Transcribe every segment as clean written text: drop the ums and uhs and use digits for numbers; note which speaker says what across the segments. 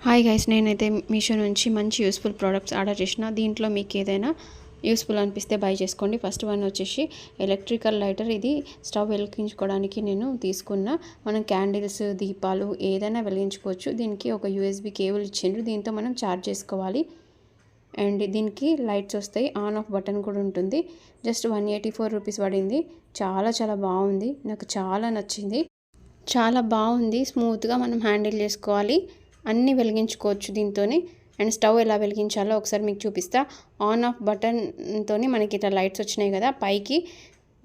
Speaker 1: Hi guys, నేనైతే మీషో నుంచి మంచి యూస్ఫుల్ ప్రోడక్ట్స్ ఆర్డర్ చేసిన. దీంట్లో మీకు ఏదైనా యూస్ఫుల్ అనిపిస్తే బై చేసుకోండి. ఫస్ట్ వన్ వచ్చేసి ఎలక్ట్రికల్ లైటర్. ఇది స్టవ్ వెలిగించుకోవడానికి నేను తీసుకున్న. మనం క్యాండిల్స్, దీపాలు ఏదైనా వెలిగించుకోవచ్చు. దీనికి ఒక యూఎస్బి కేబుల్ ఇచ్చిండ్రు. దీంతో మనం ఛార్జ్ చేసుకోవాలి. అండ్ దీనికి లైట్స్ వస్తాయి. ఆన్ ఆఫ్ బటన్ కూడా ఉంటుంది. జస్ట్ 184 రూపీస్ పడింది. చాలా బాగుంది. నాకు చాలా నచ్చింది. చాలా బాగుంది. స్మూత్గా మనం హ్యాండిల్ చేసుకోవాలి. అన్నీ వెలిగించుకోవచ్చు దీంతోనే. అండ్ స్టవ్ ఎలా వెలిగించాలో ఒకసారి మీకు చూపిస్తా. ఆన్ ఆఫ్ బటన్తో మనకి ఇట్లా లైట్స్ వచ్చినాయి కదా, పైకి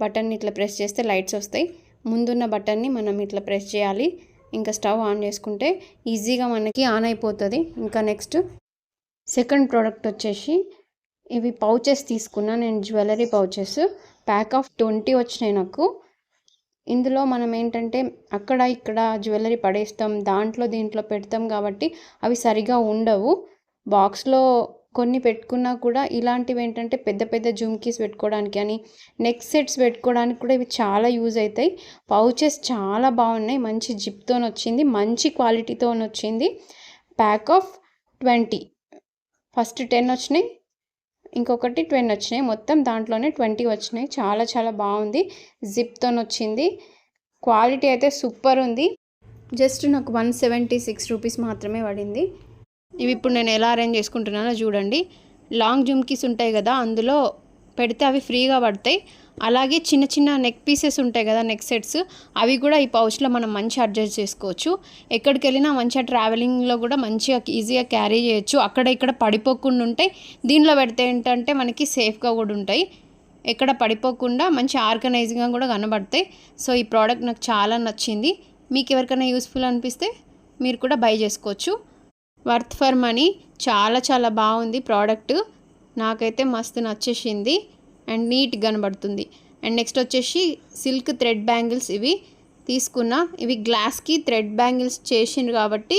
Speaker 1: బటన్ ఇట్లా ప్రెస్ చేస్తే లైట్స్ వస్తాయి. ముందున్న బటన్ని మనం ఇట్లా ప్రెస్ చేయాలి. ఇంకా స్టవ్ ఆన్ చేసుకుంటే ఈజీగా మనకి ఆన్ అయిపోతుంది. ఇంకా నెక్స్ట్ సెకండ్ ప్రోడక్ట్ వచ్చేసి ఇవి పౌచెస్ తీసుకున్నా నేను, జ్యువెలరీ పౌచెస్. ప్యాక్ ఆఫ్ 20 వచ్చినాయి నాకు. ఇందులో మనం ఏంటంటే అక్కడ ఇక్కడ జ్యువెలరీ పడేస్తాం, దీంట్లో పెడతాం కాబట్టి అవి సరిగా ఉండవు. బాక్స్లో కొన్ని పెట్టుకున్నా కూడా ఇలాంటివి ఏంటంటే పెద్ద జుమ్కీస్ పెట్టుకోవడానికి అని, నెక్ సెట్స్ పెట్టుకోవడానికి కూడా ఇవి చాలా యూజ్ అవుతాయి. పౌచెస్ చాలా బాగున్నాయి. మంచి జిప్తో వచ్చింది, మంచి క్వాలిటీతో వచ్చింది. ప్యాక్ ఆఫ్ 20, ఫస్ట్ 10 వచ్చినాయి, ఇంకొకటి 20 వచ్చినాయి. మొత్తం దాంట్లోనే 20 వచ్చినాయి. చాలా బాగుంది. జిప్తో వచ్చింది. క్వాలిటీ అయితే సూపర్ ఉంది. జస్ట్ నాకు 176 రూపీస్ మాత్రమే పడింది. ఇవి ఇప్పుడు నేను ఎలా అరేంజ్ చేసుకుంటున్నానో చూడండి. లాంగ్ జుమ్కీస్ ఉంటాయి కదా, అందులో పెడితే అవి ఫ్రీగా పడతాయి. అలాగే చిన్న నెక్ పీసెస్ ఉంటాయి కదా, నెక్ సెట్స్, అవి కూడా ఈ పౌచ్లో మనం మంచిగా అడ్జస్ట్ చేసుకోవచ్చు. ఎక్కడికి వెళ్ళినా మంచిగా ట్రావెలింగ్లో కూడా మంచిగా ఈజీగా క్యారీ చేయొచ్చు. అక్కడ ఇక్కడ పడిపోకుండా ఉంటాయి. దీనిలో పెడితే ఏంటంటే మనకి సేఫ్గా కూడా ఉంటాయి. ఎక్కడ పడిపోకుండా మంచి ఆర్గనైజింగ్గా కూడా కనబడతాయి. సో ఈ ప్రోడక్ట్ నాకు చాలా నచ్చింది. మీకు ఎవరికైనా యూస్ఫుల్ అనిపిస్తే మీరు కూడా బై చేసుకోవచ్చు. Worth for money. చాలా బాగుంది ప్రోడక్ట్. నాకైతే మస్తు నచ్చేసింది. అండ్ నీట్ కనబడుతుంది. అండ్ నెక్స్ట్ వచ్చేసి సిల్క్ థ్రెడ్ బ్యాంగిల్స్. ఇవి తీసుకున్నా. ఇవి గ్లాస్కి థ్రెడ్ బ్యాంగిల్స్ చేసిండ్రు కాబట్టి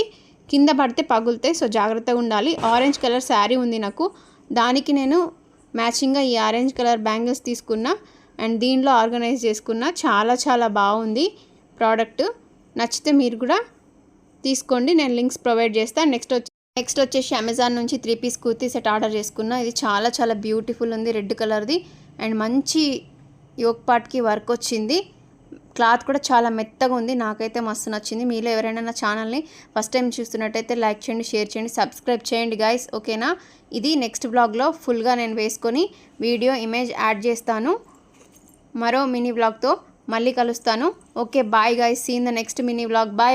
Speaker 1: కింద పడితే పగులుతాయి. సో జాగ్రత్తగా ఉండాలి. ఆరెంజ్ కలర్ శారీ ఉంది నాకు, దానికి నేను మ్యాచింగ్గా ఈ ఆరెంజ్ కలర్ బ్యాంగిల్స్ తీసుకున్నా. అండ్ దీనిలో ఆర్గనైజ్ చేసుకున్నా. చాలా బాగుంది ప్రోడక్ట్. నచ్చితే మీరు కూడా తీసుకోండి. నేను లింక్స్ ప్రొవైడ్ చేస్తాను. నెక్స్ట్ వచ్చేసి అమెజాన్ నుంచి 3 పీస్ కుర్తీ సెట్ ఆర్డర్ చేసుకున్నా. ఇది చాలా బ్యూటిఫుల్ ఉంది, రెడ్ కలర్ది. అండ్ మంచి యోక్ పార్ట్కి వర్క్ వచ్చింది. క్లాత్ కూడా చాలా మెత్తగా ఉంది. నాకైతే మస్తు నచ్చింది. మీలో ఎవరైనా నా ఛానల్ని ఫస్ట్ టైం చూస్తున్నట్టయితే లైక్ చేయండి, షేర్ చేయండి, సబ్స్క్రైబ్ చేయండి గైస్. ఓకేనా? ఇది నెక్స్ట్ బ్లాగ్లో ఫుల్గా నేను వేసుకొని వీడియో ఇమేజ్ యాడ్ చేస్తాను. మరో మినీ బ్లాగ్తో మళ్ళీ కలుస్తాను. Okay, bye guys. See in the next mini blog. Bye.